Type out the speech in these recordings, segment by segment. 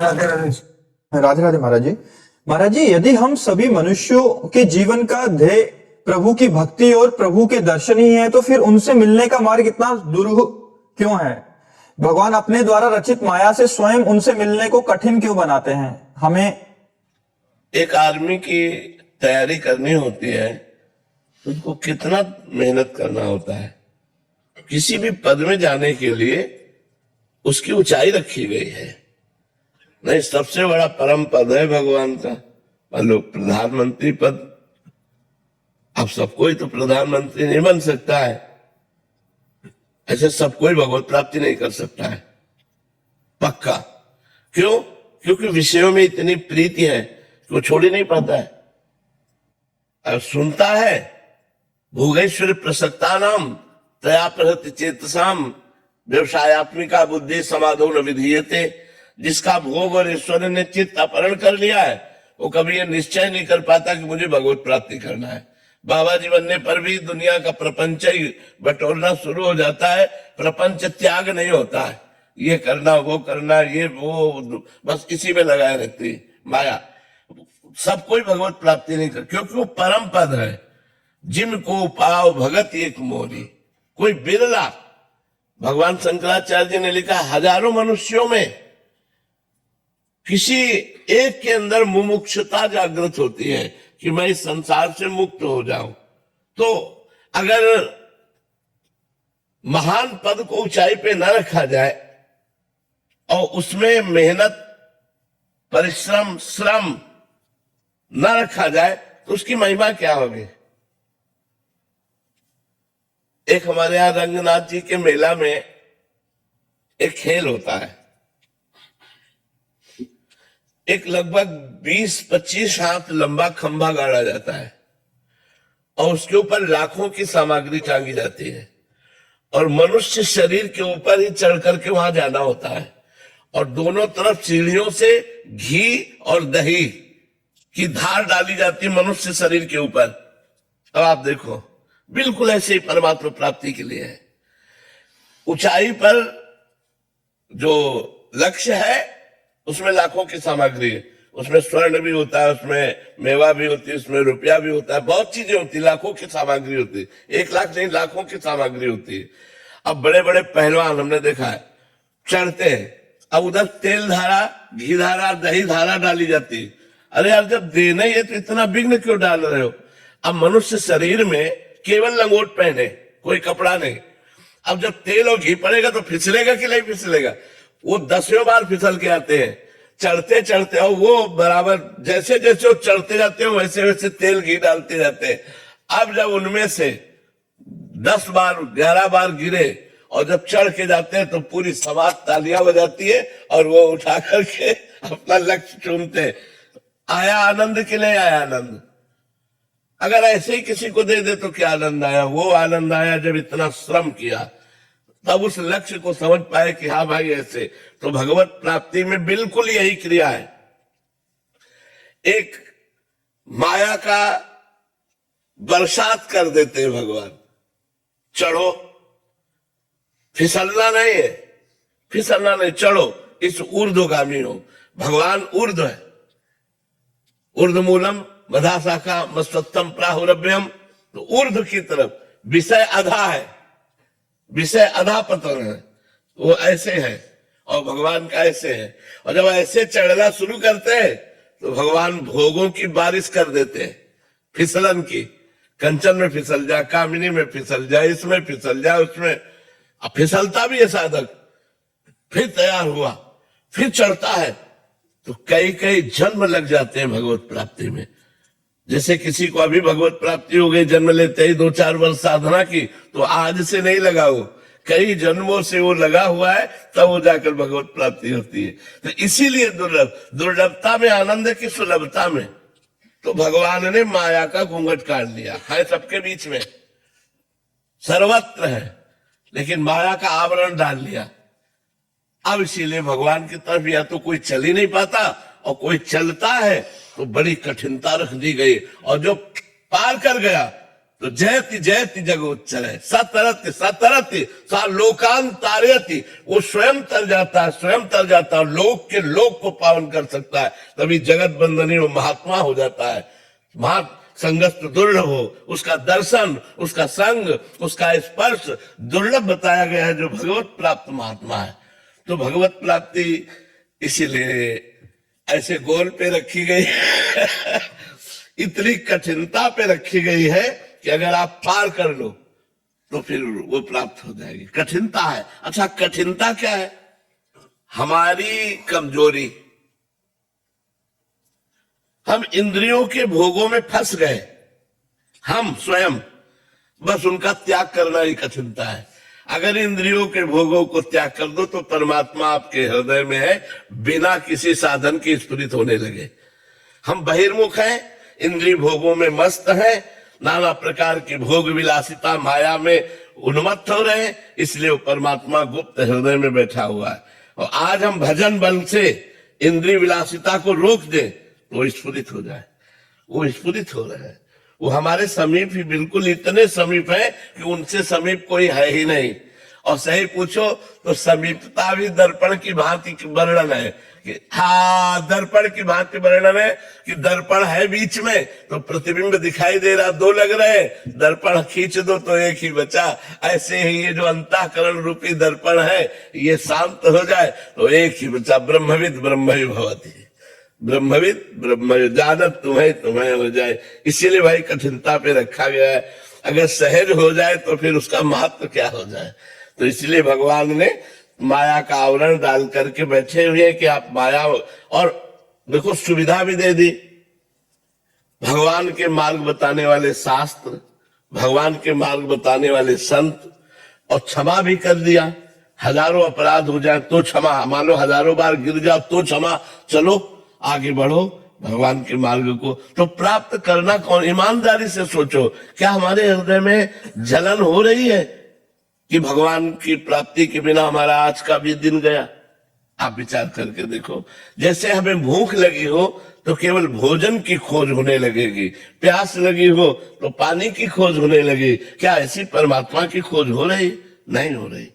राधे राधे। राधे राधे महाराज जी। महाराज जी, यदि हम सभी मनुष्यों के जीवन का ध्येय प्रभु की भक्ति और प्रभु के दर्शन ही है, तो फिर उनसे मिलने का मार्ग इतना दुरूह क्यों है? भगवान अपने द्वारा रचित माया से स्वयं उनसे मिलने को कठिन क्यों बनाते हैं हमें? एक आदमी की तैयारी करनी होती है तो उसको कितना मेहनत करना होता है। किसी भी पद में जाने के लिए उसकी ऊंचाई रखी गई है। नहीं, सबसे बड़ा परम पद है भगवान का, मान लो प्रधानमंत्री पद। अब सब कोई तो प्रधानमंत्री नहीं बन सकता है, ऐसे सब कोई भगवत प्राप्ति नहीं कर सकता है पक्का। क्यों? क्योंकि विषयों में इतनी प्रीति है कि वो छोड़ ही नहीं पाता है। अब सुनता है भोगेश्वर प्रसक्ता नाम तया प्रहति चेतसाम व्यवसायत्मिका बुद्धि समाधो न विधीयते। जिसका भोग और ईश्वर ने चित्त अपहरण कर लिया है वो कभी ये निश्चय नहीं कर पाता कि मुझे भगवत प्राप्ति करना है। बाबा जी बनने पर भी दुनिया का प्रपंच ही बटोरना शुरू हो जाता है, प्रपंच त्याग नहीं होता है। ये करना वो करना ये वो, बस इसी में लगाए रहती माया। सब कोई भगवत प्राप्ति नहीं कर, क्योंकि वो परम पद है। जिनको पाओ भगत एक मोरी, कोई बिरला। भगवान शंकराचार्य जी ने लिखा, हजारों मनुष्यों में किसी एक के अंदर मुमुक्षुता जागृत होती है कि मैं इस संसार से मुक्त हो जाऊं। तो अगर महान पद को ऊंचाई पे न रखा जाए और उसमें मेहनत परिश्रम श्रम न रखा जाए तो उसकी महिमा क्या होगी? एक हमारे यहां रंगनाथ जी के मेला में एक खेल होता है। एक लगभग 20-25 हाथ लंबा खंभा गाड़ा जाता है और उसके ऊपर लाखों की सामग्री टांगी जाती है और मनुष्य शरीर के ऊपर ही चढ़ करके वहां जाना होता है और दोनों तरफ सीढ़ियों से घी और दही की धार डाली जाती है मनुष्य शरीर के ऊपर। अब आप देखो, बिल्कुल ऐसे ही परमात्मा प्राप्ति के लिए है। ऊंचाई पर जो लक्ष्य है उसमें लाखों की सामग्री है, उसमें स्वर्ण भी होता है, उसमें मेवा भी होती है, उसमें रुपया भी होता है, बहुत चीजें होती है, लाखों की सामग्री होती है। 1 लाख नहीं, लाखों की सामग्री होती है। अब बड़े बड़े पहलवान हमने देखा है चढ़ते हैं, अब उधर तेल धारा घी धारा दही धारा डाली जाती है। अरे यार, जब देना ही है तो इतना विघ्न क्यों डाल रहे हो? अब मनुष्य शरीर में केवल लंगोट पहने, कोई कपड़ा नहीं। अब जब तेल और घी पड़ेगा तो फिसलेगा कि नहीं फिसलेगा? वो 10वें बार फिसल के आते हैं चढ़ते चढ़ते, और वो बराबर जैसे जैसे वो चढ़ते जाते हैं वैसे वैसे तेल घी डालते जाते हैं। अब जब उनमें से 10 बार 11 बार गिरे और जब चढ़ के जाते हैं तो पूरी समाज तालियां बजाती है और वो उठा करके अपना लक्ष्य चूमते। आया आनंद कि नहीं आया आनंद? अगर ऐसे ही किसी को दे दे तो क्या आनंद आया? वो आनंद आया जब इतना श्रम किया, तब उस लक्ष्य को समझ पाए कि हाँ भाई ऐसे। तो भगवत प्राप्ति में बिल्कुल यही क्रिया है। एक माया का बरसात कर देते हैं भगवान। चढ़ो, फिसलना नहीं है, फिसलना नहीं, चढ़ो, इस ऊर्ध्वगामी हो। भगवान ऊर्ध्व है, ऊर्ध्वमूलम मधा शाखा मस्तम प्राहुरभ्यम। तो ऊर्ध्व की तरफ, विषय अधा है, विषय अधा पतन है, वो ऐसे है और भगवान का ऐसे है। और जब ऐसे चढ़ना शुरू करते हैं तो भगवान भोगों की बारिश कर देते हैं, फिसलन की। कंचन में फिसल जा, कामिनी में फिसल जा, इसमें फिसल जा, उसमें। अब फिसलता भी है साधक, फिर तैयार हुआ, फिर चढ़ता है तो कई कई जन्म लग जाते हैं भगवत प्राप्ति में। जैसे किसी को अभी भगवत प्राप्ति हो गई, जन्म लेते ही 2-4 वर्ष साधना की, तो आज से नहीं लगा, वो कई जन्मों से वो लगा हुआ है, तब वो जाकर भगवत प्राप्ति होती है। तो इसीलिए दुर्लभता में आनंद है कि सुलभता में। तो भगवान ने माया का घूंघट काट लिया है, सबके बीच में सर्वत्र है, लेकिन माया का आवरण डाल लिया। अब इसीलिए भगवान की तरफ या तो कोई चल ही नहीं पाता और कोई चलता है तो बड़ी कठिनता रख दी गई, और जो पार कर गया तो जयति जयति जगोच्चरय सतरति सतरति सा लोकांतारयति, वो स्वयं तर जाता है, स्वयं तर जाता है, लोक के लोक को पावन कर सकता है, तभी जगत बंदनी वो महात्मा हो जाता है। संगस्त दुर्लभ हो, उसका दर्शन, उसका संग, उसका स्पर्श दुर्लभ बताया गया है जो भगवत प्राप्त महात्मा है। तो भगवत प्राप्ति इसीलिए ऐसे गोल पे रखी गई इतनी कठिनता पे रखी गई है कि अगर आप पार कर लो तो फिर वो प्राप्त हो जाएगी। कठिनता है। अच्छा, कठिनता क्या है? हमारी कमजोरी। हम इंद्रियों के भोगों में फंस गए, हम स्वयं, बस उनका त्याग करना ही कठिनता है। अगर इंद्रियों के भोगों को त्याग कर दो तो परमात्मा आपके हृदय में है, बिना किसी साधन के स्फुरित होने लगे। हम बहिर्मुख हैं, इंद्रिय भोगों में मस्त हैं, नाना प्रकार की भोग विलासिता माया में उन्मत्त हो रहे हैं, इसलिए वो परमात्मा गुप्त हृदय में बैठा हुआ है। और आज हम भजन बल से इंद्रिय विलासिता को रोक दें तो वो स्फुरित हो जाए। वो स्फुरित हो रहे हैं, वो हमारे समीप ही, बिल्कुल इतने समीप है कि उनसे समीप कोई है ही नहीं। और सही पूछो तो समीपता भी दर्पण की भांति वर्णन है कि हाँ, दर्पण की भांति वर्णन है कि दर्पण है बीच में तो प्रतिबिंब दिखाई दे रहा, दो लग रहे, दर्पण खींच दो तो एक ही बचा। ऐसे ही ये जो अंतःकरण रूपी दर्पण है, ये शांत हो जाए तो एक ही बचा। ब्रह्मविद ब्रह्मवि भवति, ब्रह्मविद ब्रह्म जानत तुम्हें तुम्हें हो जाए। इसीलिए भाई कठिनता पे रखा गया है। अगर सहज हो जाए तो फिर उसका महत्व क्या हो जाए। तो इसलिए भगवान ने माया का आवरण डाल करके बैठे हुए कि आप माया, और देखो सुविधा भी दे दी। भगवान के मार्ग बताने वाले शास्त्र, भगवान के मार्ग बताने वाले संत, और क्षमा भी कर दिया। हजारों अपराध हो जाए तो क्षमा, मान लो हजारों बार गिर जाओ तो क्षमा, चलो आगे बढ़ो भगवान के मार्ग को। तो प्राप्त करना कौन? ईमानदारी से सोचो, क्या हमारे हृदय में जलन हो रही है कि भगवान की प्राप्ति के बिना हमारा आज का भी दिन गया? आप विचार करके देखो। जैसे हमें भूख लगी हो तो केवल भोजन की खोज होने लगेगी, प्यास लगी हो तो पानी की खोज होने लगी। क्या ऐसी परमात्मा की खोज हो रही? नहीं हो रही।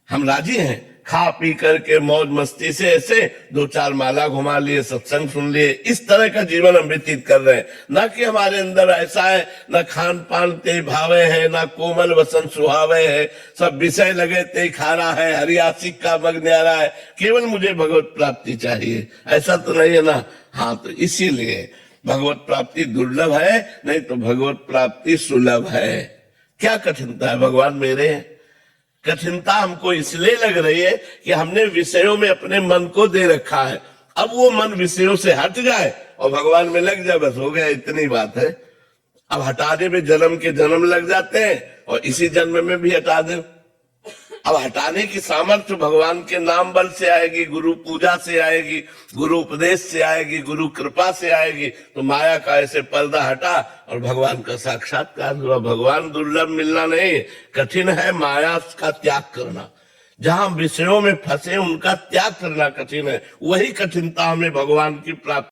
हम राजी हैं खा पी करके मौज मस्ती से ऐसे दो चार माला घुमा लिए, सत्संग सुन लिए, इस तरह का जीवन हम व्यतीत कर रहे हैं। ना कि हमारे अंदर ऐसा है, ना खान पान ते भावे है, ना कोमल वसन सुहावे है, सब विषय लगे ते खाना है, हरियासिक का मग न्यारा है, केवल मुझे भगवत प्राप्ति चाहिए, ऐसा तो नहीं है ना। हाँ, तो इसीलिए भगवत प्राप्ति दुर्लभ है, नहीं तो भगवत प्राप्ति सुलभ है। क्या कठिनता है? भगवान मेरे हैं। कठिनता हमको इसलिए लग रही है कि हमने विषयों में अपने मन को दे रखा है। अब वो मन विषयों से हट जाए और भगवान में लग जाए, बस हो गया, इतनी बात है। अब हटाने में जन्म के जन्म लग जाते हैं और इसी जन्म में भी हटा दे। अब हटाने की सामर्थ्य भगवान के नाम बल से आएगी, गुरु पूजा से आएगी, गुरु उपदेश से आएगी, गुरु कृपा से आएगी। तो माया का ऐसे पर्दा हटा और भगवान का साक्षात्कार हुआ। भगवान दुर्लभ मिलना नहीं, कठिन है माया का त्याग करना। जहां विषयों में फंसे उनका त्याग करना कठिन है। वही कठिनता हमें भगवान की प्राप्ति